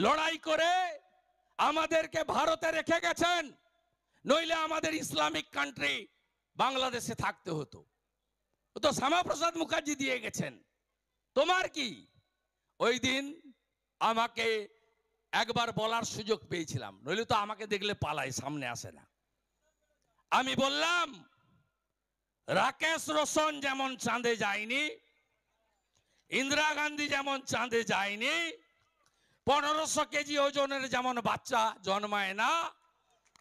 লড়াই করে আমাদেরকে ভারতে রেখে গেছেন, নইলে আমাদের ইসলামিক কান্ট্রি বাংলাদেশে থাকতে হতো। তো শ্যামাপ্রসাদ মুখার্জি দিয়ে গেছেন। তোমার কি? ওই দিন আমাকে একবার বলার সুযোগ পেয়েছিলাম, নইলে তো আমাকে দেখলে পালায়, সামনে আসে না। আমি বললাম, রাকেশ রোশন যেমন চাঁদে যায়নি, ইন্দিরা গান্ধী যেমন চাঁদে যায়নি, 1500 কেজি ওজনের যেমন বাচ্চা জন্মায় না,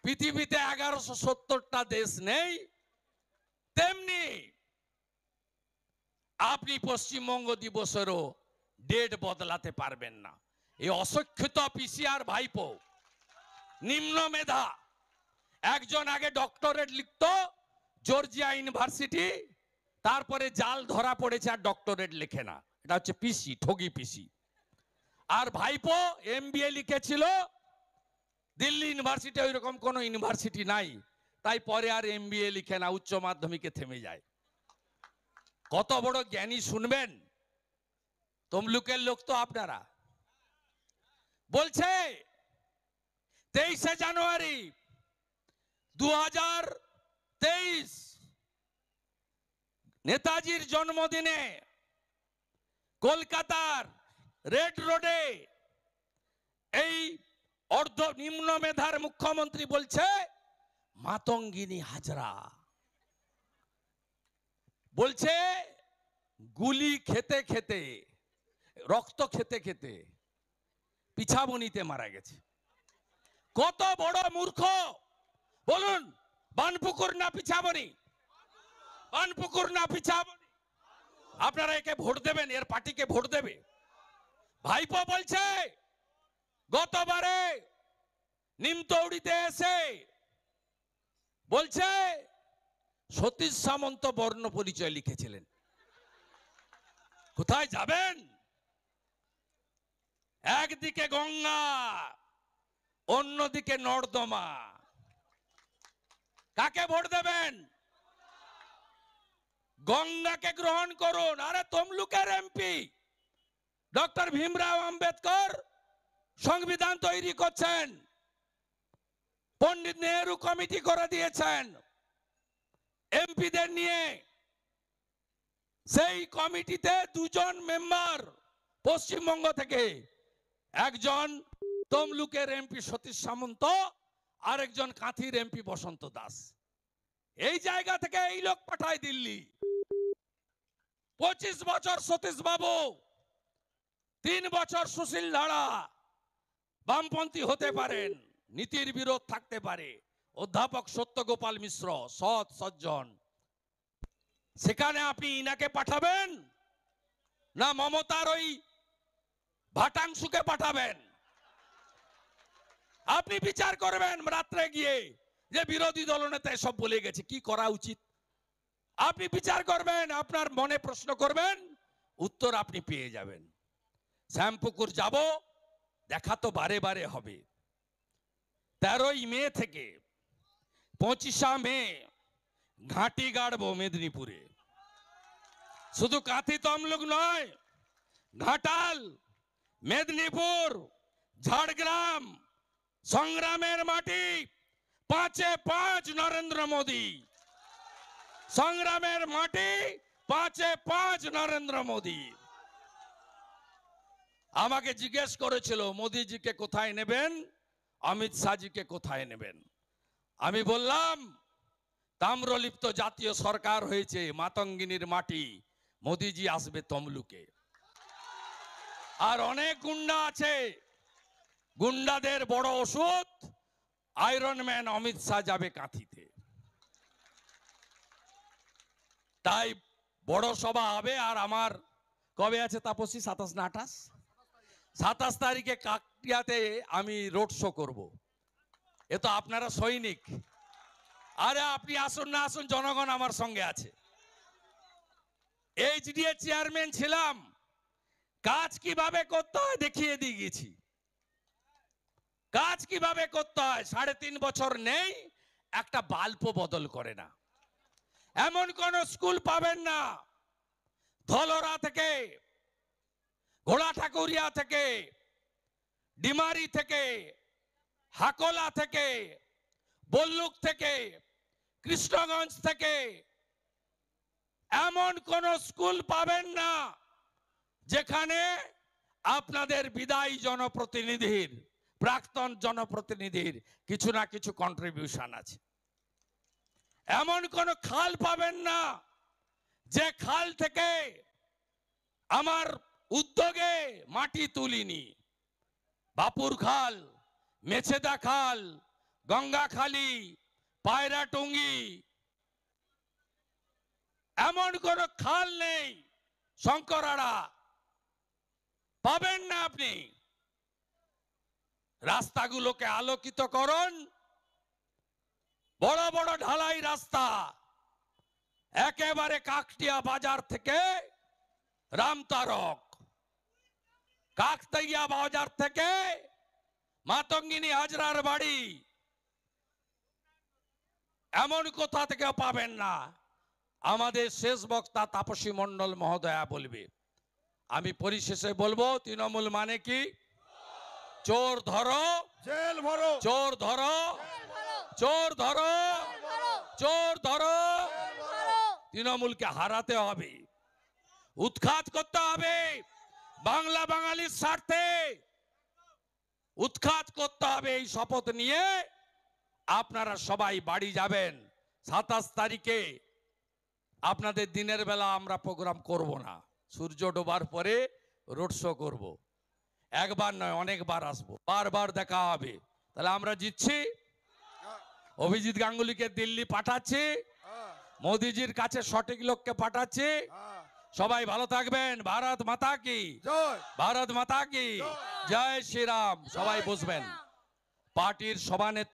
পৃথিবীতে 1170টা দেশ নেই, তেমনি আপনি পশ্চিমবঙ্গ দিবসেরও ডেট বদলাতে পারবেন না। এই অশিক্ষিত পিসিআর ভাইপো, নিম্ন মেধা, একজন আগে ডক্টরেট লিখতো জর্জিয়া ইউনিভার্সিটি, তারপরে জাল ধরা পড়েছে আর ডক্টরেট লেখে না, এটা হচ্ছে পিসি, ঠগি পিসি। আর ভাইপো এমবিএ লিখেছিল দিল্লি ইউনিভার্সিটি, ওই রকম কোনো ইউনিভার্সিটি নাই, তাই পরে আর এমবিএ লিখে না, উচ্চ মাধ্যমিকে থেমে যায়। কত বড় জ্ঞানী শুনবেন, তমলুকের লোক তো আপনারা। বলছে 23শে জানুয়ারি 2023 নেতাজির জন্মদিনে কলকাতার রেড রোডে এই অর্ধ নিম্ন মেধার মুখ্যমন্ত্রী বলছে মাতঙ্গিনী হাজরা, বলছে গুলি খেতে খেতে, রক্ত খেতে খেতে পিছাবনিতে মারা গেছে। কত বড় মূর্খ বলুন, বানপুকুর না পিছাবনি? বানপুকুর না পিছাবনি? আপনারা একে ভোট দেবেন, এর পার্টিকে ভোট দেবে। ভাইপো বলছে গতবারে নিমতৌড়িতে এসে বলছে সতীশ সামন্ত বর্ণ পরিচয় লিখেছিলেন। কোথায় যাবেন? একদিকে গঙ্গা, অন্যদিকে নর্দমা। কাকে ভোট দেবেন? গঙ্গাকে গ্রহণ করুন। আরে তমলুকের এমপি ডক্টর ভীমরাও আম্বেদকর সংবিধান তৈরি করছেন, পণ্ডিত নেহেরু কমিটি করে দিয়েছেন এমপিদের নিয়ে। সেই কমিটিতে দুজন মেম্বার পশ্চিমবঙ্গ থেকে, একজন তমলুকের এমপি সতীশ সামন্ত, আরেকজন কাঁথির এমপি বসন্ত দাস। এই জায়গা থেকে এই লোক পাঠায় দিল্লি। 25 বছর সতীশ বাবু, 3 বছর সুশীল ধারা, বামপন্থী হতে পারেন, নীতির বিরোধ থাকতে পারে। অধ্যাপক সত্যগোপাল মিশ্র সৎ সজ্জন, সেখানে আপনি ইনাকে পাঠাবেন না মমতার ওই ভাটাংশুকে পাঠাবেন? আপনি বিচার করবেন রাত্রে গিয়ে যে বিরোধী দলনেতা সব বলে গেছে, কি করা উচিত। আপনি বিচার করবেন, আপনার মনে প্রশ্ন করবেন, উত্তর আপনি পেয়ে যাবেন। শ্যামপুকুর যাব, দেখা তো বারে বারে হবে। 13ই মে থেকে 25শে মে ঘাঁটি গাড়বো মেদিনীপুরে। শুধু কাঁথি তমলুক নয়, ঘাটাল, মেদিনীপুর, ঝাড়গ্রাম, সংগ্রামের মাটি, 5-এ 5 নরেন্দ্র মোদী। সংগ্রামের মাটি, 5-এ 5 নরেন্দ্র মোদী। আমাকে জিজ্ঞেস করেছিল মোদীজিকে কোথায় নেবেন, অমিত শাহজিকে কোথায় নেবেন। আমি বললাম তাম্রলিপ্ত জাতীয় সরকার হয়েছে, মাতঙ্গিনীর মাটি, মোদীজি আসবে তমলুকে। আর অনেক গুন্ডা আছে, গুন্ডাদের বড় ওষুধ আয়রন ম্যান অমিত শাহ যাবে কাঁথিতে। তাই বড় সভা হবে। আর আমার কবে আছে তাপসী? 27 না 28? 27 তারিখে কাকটিয়াতে আমি রোড শো করব। এ তো আপনারা সৈনিক। আরে আপনি আসুন না আসুন, জনগণ আমার সঙ্গে আছে। এইচডিএ চেয়ারম্যান ছিলাম, কাজ কিভাবে করতে হয় দেখিয়ে দিয়ে গেছি। কাজ কিভাবে করতে হয়, 3.5 বছর নেই, একটা বাল্বও বদল করে না। এমন কোন স্কুল পাবেন না ধলরা থেকে, ঘোড়া ঠাকুরিয়া থেকে, ডিমারি থেকে, হাকোলা থেকে, বল্লুক থেকে, কৃষ্ণগঞ্জ থেকে এমন কোন স্কুল পাবেন না যেখানে আপনাদের বিদায়ী জনপ্রতিনিধির, প্রাক্তন জনপ্রতিনিধির কিছু না কিছু কন্ট্রিবিউশন আছে। এমন কোন খাল পাবেন না যে খাল থেকে আমার উদ্যোগে মাটি তুলিনি। বাপুর খাল, মেছেদা খাল, গঙ্গাখালি, পায়রাটুঙ্গি, এমন কোন খাল নেই শঙ্করাড়া পাবেন না আপনি। রাস্তাগুলোকে আলোকিত করুন, বড় বড় ঢালাই রাস্তা একেবারে কাকটিয়া বাজার থেকে রামতারক, কাকতাইয়া বাজার থেকে মাতঙ্গিনী হাজরার বাড়ি, এমন কোথা থেকে পাবেন না। আমাদের শেষ বক্তা তাপসী মণ্ডল মহোদয়া বলবে। আমি পরিশেষে বলবো, তৃণমূল মানে কি? চোর ধরো, জেল ভরো, চোর ধরো, চোর ধরো, চোর ধরো। তৃণমূলকে হারাতে হবে, উৎখাত করতে হবে, বাংলা বাঙালির স্বার্থে উৎখাত করতে হবে। এই শপথ নিয়ে আপনারা সবাই বাড়ি যাবেন। 27 তারিখে আপনাদের দিনের বেলা আমরা প্রোগ্রাম করব না, সূর্য ডোবার পরে রোড শো করব। একবার নয়, অনেকবার আসবো, বারবার দেখা হবে। তাহলে আমরা জিতছি। অভিজিৎ গাঙ্গুলিকে দিল্লি পাঠাচ্ছি, মোদিজির কাছে সঠিক লোককে পাঠাচ্ছি। সবাই ভালো থাকবেন। ভারত মাতা কি জয়, ভারত মাতা কি জয়, শ্রীরাম। সবাই বসবেন। পার্টির সভানেত্রী